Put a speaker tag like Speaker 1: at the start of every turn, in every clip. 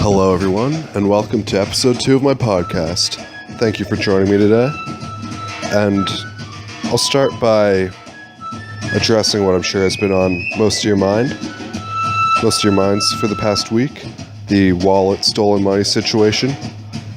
Speaker 1: Hello, everyone, and welcome to episode 2 of my podcast. Thank you for joining me today. And I'll start by addressing what I'm sure has been on most of your minds for the past week, the wallet stolen money situation.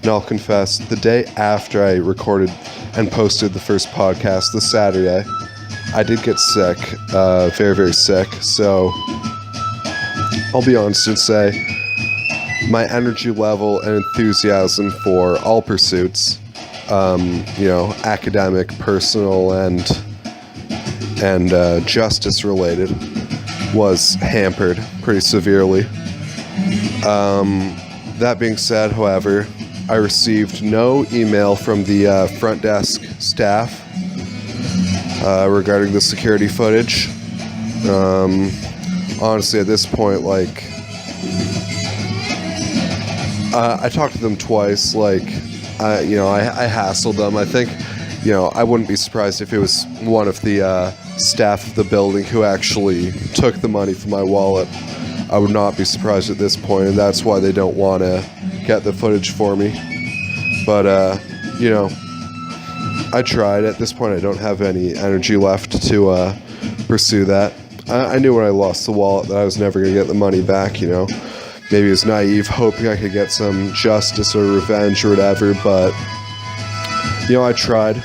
Speaker 1: And I'll confess, the day after I recorded and posted the first podcast, this Saturday, I did get sick, very, very sick. So I'll be honest and say my energy level and enthusiasm for all pursuits, academic, personal, and justice related, was hampered pretty severely. That being said, however, I received no email from the front desk staff regarding the security footage. Honestly, at this point, I talked to them twice. I hassled them. I think, I wouldn't be surprised if it was one of the staff of the building who actually took the money from my wallet. I would not be surprised at this point, and that's why they don't want to get the footage for me. But, I tried. At this point, I don't have any energy left to pursue that. I knew when I lost the wallet that I was never going to get the money back, Maybe it was naive, hoping I could get some justice or revenge or whatever, but, I tried.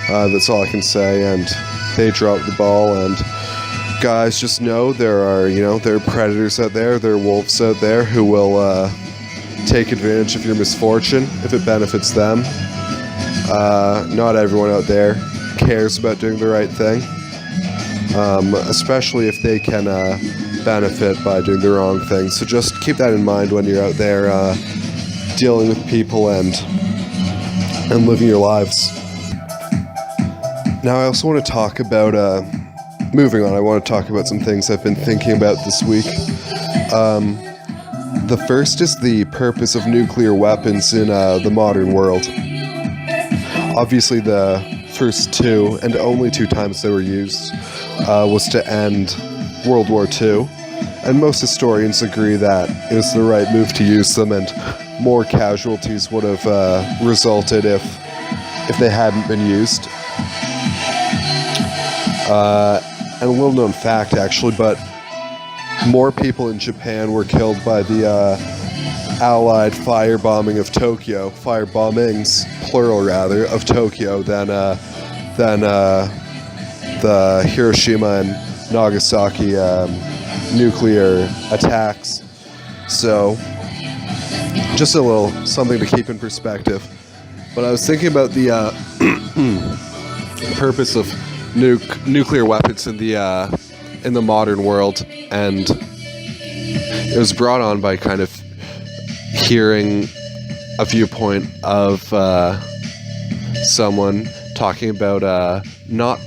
Speaker 1: That's all I can say, and they dropped the ball, and guys, just know there are predators out there, there are wolves out there who will take advantage of your misfortune if it benefits them. Not everyone out there cares about doing the right thing, especially if they can benefit by doing the wrong thing. So just keep that in mind when you're out there dealing with people and living your lives. Now, I also want to talk about moving on. I want to talk about some things I've been thinking about this week. The first is the purpose of nuclear weapons in the modern world. Obviously, the first two and only two times they were used was to end World War II, and most historians agree that it was the right move to use them, and more casualties would have resulted if they hadn't been used. And a little known fact, actually, but more people in Japan were killed by the Allied firebombings, plural rather, of Tokyo than the Hiroshima and Nagasaki nuclear attacks. So, just a little something to keep in perspective. But I was thinking about the purpose of nuclear weapons in the modern world, and it was brought on by kind of hearing a viewpoint of someone talking about not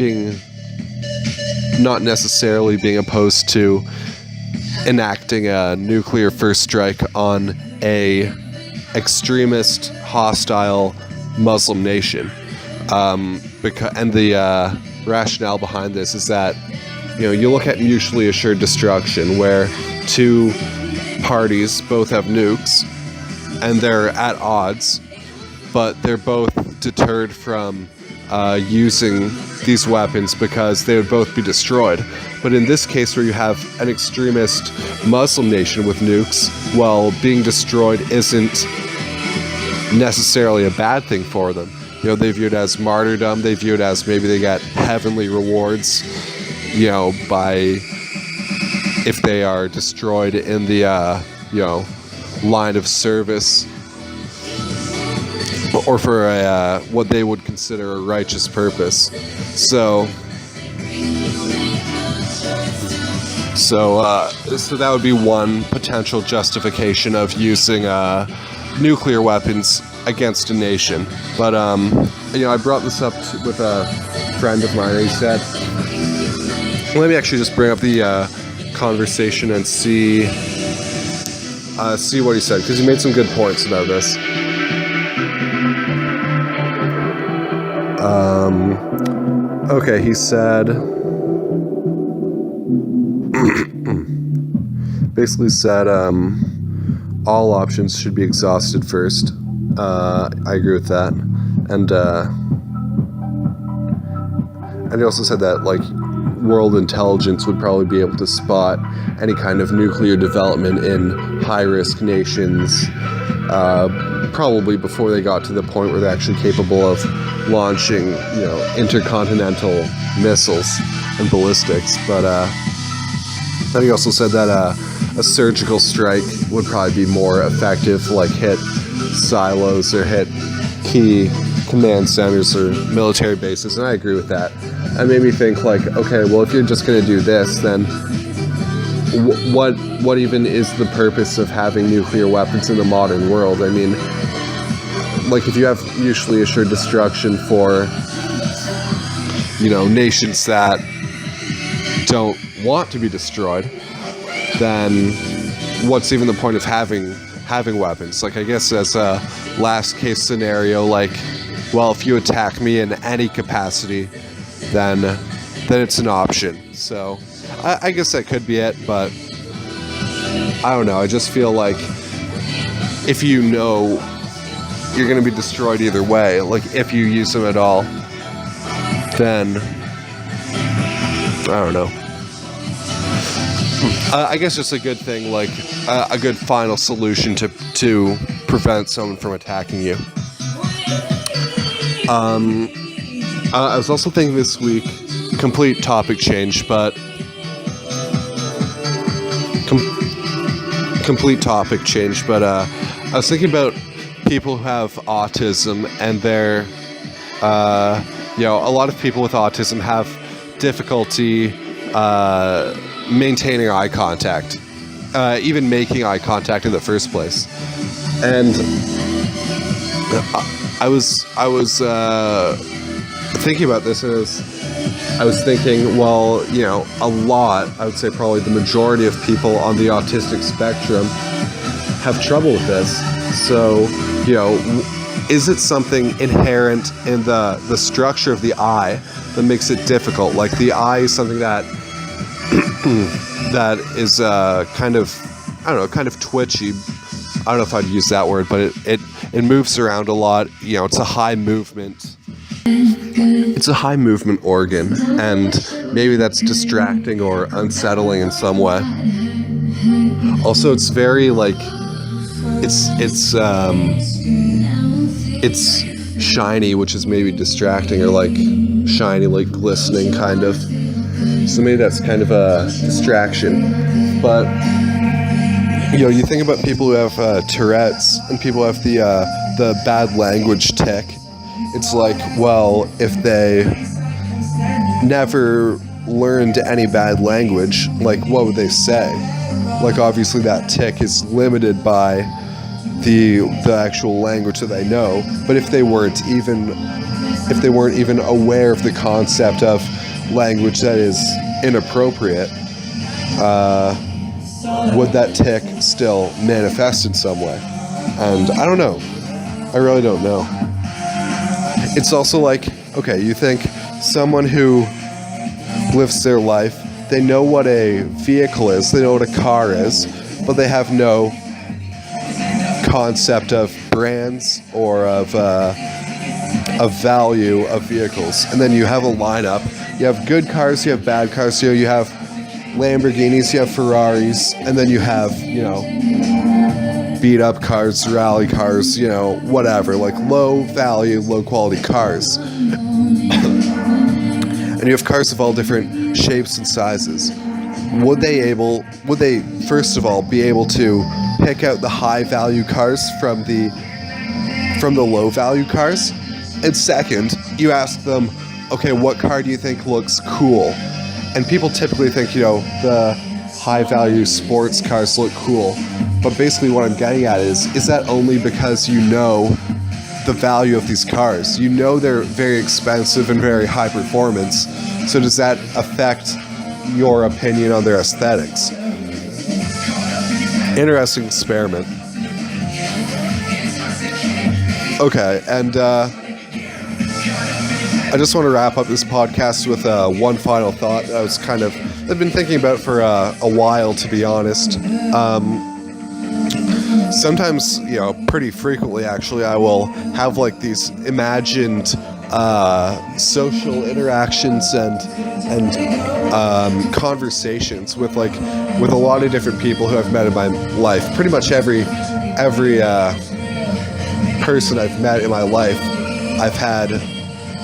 Speaker 1: necessarily being opposed to enacting a nuclear first strike on a extremist, hostile Muslim nation. And the rationale behind this is that, you look at mutually assured destruction, where two parties both have nukes and they're at odds, but they're both deterred from using these weapons because they would both be destroyed. But in this case, where you have an extremist Muslim nation with nukes, well, being destroyed isn't necessarily a bad thing for them. They view it as martyrdom. They view it as maybe they get heavenly rewards, by if they are destroyed in the, line of service, or for what they would consider a righteous purpose. So that would be one potential justification of using nuclear weapons against a nation. But I brought this up with a friend of mine, and he said, let me actually just bring up the conversation and see what he said, because he made some good points about this. Okay, he said, basically said, all options should be exhausted first. I agree with that. And he also said that, like, world intelligence would probably be able to spot any kind of nuclear development in high-risk nations, probably before they got to the point where they're actually capable of launching, intercontinental missiles and ballistics. But then he also said that a surgical strike would probably be more effective, like hit silos or hit key command centers or military bases, and I agree with that. It made me think, like, okay, well, if you're just going to do this, then what even is the purpose of having nuclear weapons in the modern world? I mean, like, if you have mutually assured destruction for, nations that don't want to be destroyed, then what's even the point of having weapons? Like, I guess as a last case scenario, like, well, if you attack me in any capacity, then it's an option. So I guess that could be it, but I don't know. I just feel like if you know you're going to be destroyed either way, like if you use them at all, then I don't know. I guess it's a good thing, like a good final solution to prevent someone from attacking you. I was also thinking this week, complete topic change, but I was thinking about people who have autism, and they're, a lot of people with autism have difficulty maintaining eye contact, even making eye contact in the first place. And I was thinking about this, and I was thinking, well, a lot, I would say probably the majority of people on the autistic spectrum have trouble with this. So, is it something inherent in the structure of the eye that makes it difficult? Like, the eye is something that that is kind of twitchy. I don't know if I'd use that word, but it moves around a lot. It's a high movement. It's a high movement organ, and maybe that's distracting or unsettling in some way. Also, it's very, like, it's shiny, which is maybe distracting, or like shiny, like glistening kind of. So maybe that's kind of a distraction. But you think about people who have Tourette's and people who have the bad language tic. It's like, well, if they never learned any bad language, like, what would they say? Like, obviously that tic is limited by the actual language that they know. But if they weren't even aware of the concept of language that is inappropriate, would that tic still manifest in some way? And I don't know. I really don't know. It's also like, okay, you think someone who lives their life, they know what a vehicle is, they know what a car is, but they have no concept of brands or of value of vehicles. And then you have a lineup. You have good cars, you have bad cars, you have Lamborghinis, you have Ferraris, and then you have, beat up cars, rally cars, whatever, like low value, low quality cars. And you have cars of all different shapes and sizes. Would they first of all be able to pick out the high value cars from the low value cars? And second, you ask them, okay, what car do you think looks cool? And people typically think, the high value sports cars look cool. But basically what I'm getting at is that only because you know the value of these cars? You know they're very expensive and very high performance. So does that affect your opinion on their aesthetics? Interesting experiment. Okay, and I just want to wrap up this podcast with one final thought that I've been thinking about for a while, to be honest. sometimes, pretty frequently actually, I will have like these imagined social interactions and conversations with a lot of different people who I've met in my life. Pretty much every person I've met in my life, I've had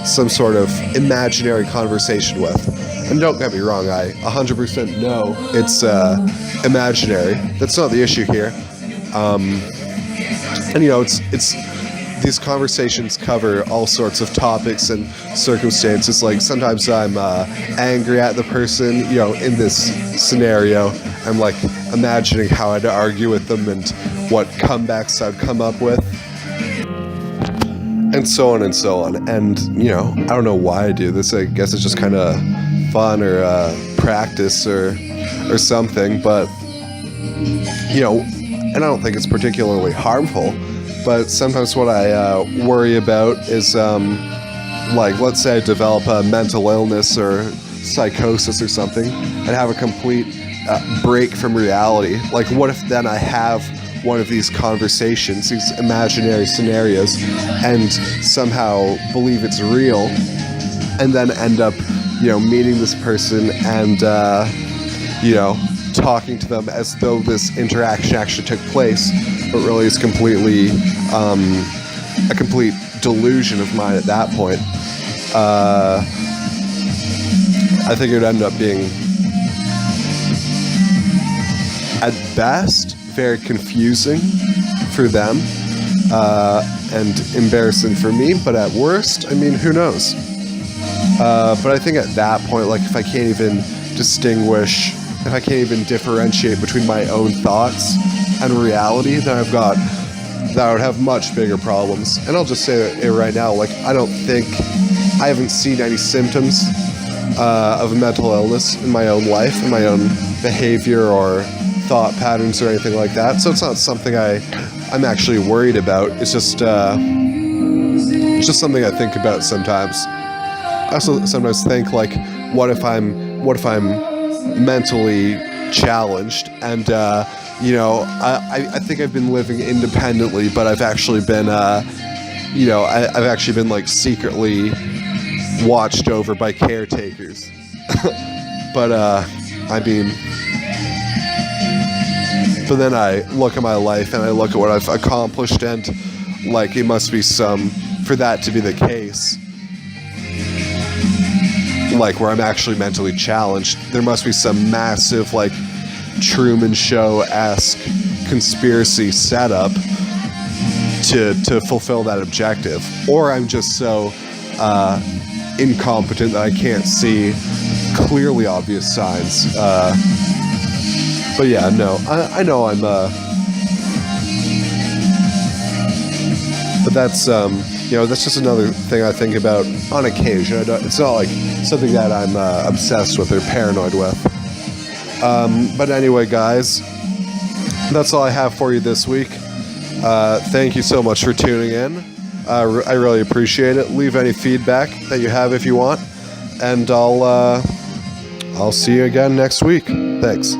Speaker 1: some sort of imaginary conversation with. And don't get me wrong, I 100% know it's imaginary. That's not the issue here. And it's these conversations cover all sorts of topics and circumstances. Like sometimes I'm angry at the person, in this scenario. I'm like imagining how I'd argue with them and what comebacks I'd come up with. And so on and so on. And, I don't know why I do this. I guess it's just kind of fun or practice or something. But, and I don't think it's particularly harmful. But sometimes what I worry about is, let's say I develop a mental illness or psychosis or something and have a complete break from reality. Like, what if then I have one of these conversations, these imaginary scenarios, and somehow believe it's real, and then end up, meeting this person and, talking to them as though this interaction actually took place, but really it's completely a complete delusion of mine at that point. I think it would end up being, at best, very confusing for them and embarrassing for me, but at worst, who knows? But I think at that point, if I can't even distinguish, if I can't even differentiate between my own thoughts and reality, then that would have much bigger problems. And I'll just say it right now, I haven't seen any symptoms of a mental illness in my own life, in my own behavior or thought patterns or anything like that. So it's not something I'm actually worried about. It's just something I think about sometimes. I also sometimes think what if I'm mentally challenged and I think I've been living independently, but I've actually been I've actually been secretly watched over by caretakers. But but then I look at my life and I look at what I've accomplished, and it must be for that to be the case, where I'm actually mentally challenged, there must be some massive Truman Show-esque conspiracy setup to fulfill that objective. Or I'm just so incompetent that I can't see clearly obvious signs. But yeah, no, I know I'm but that's that's just another thing I think about on occasion. It's not something that I'm obsessed with or paranoid with. But anyway, guys, that's all I have for you this week. Thank you so much for tuning in. I really appreciate it. Leave any feedback that you have if you want, and I'll see you again next week. Thanks.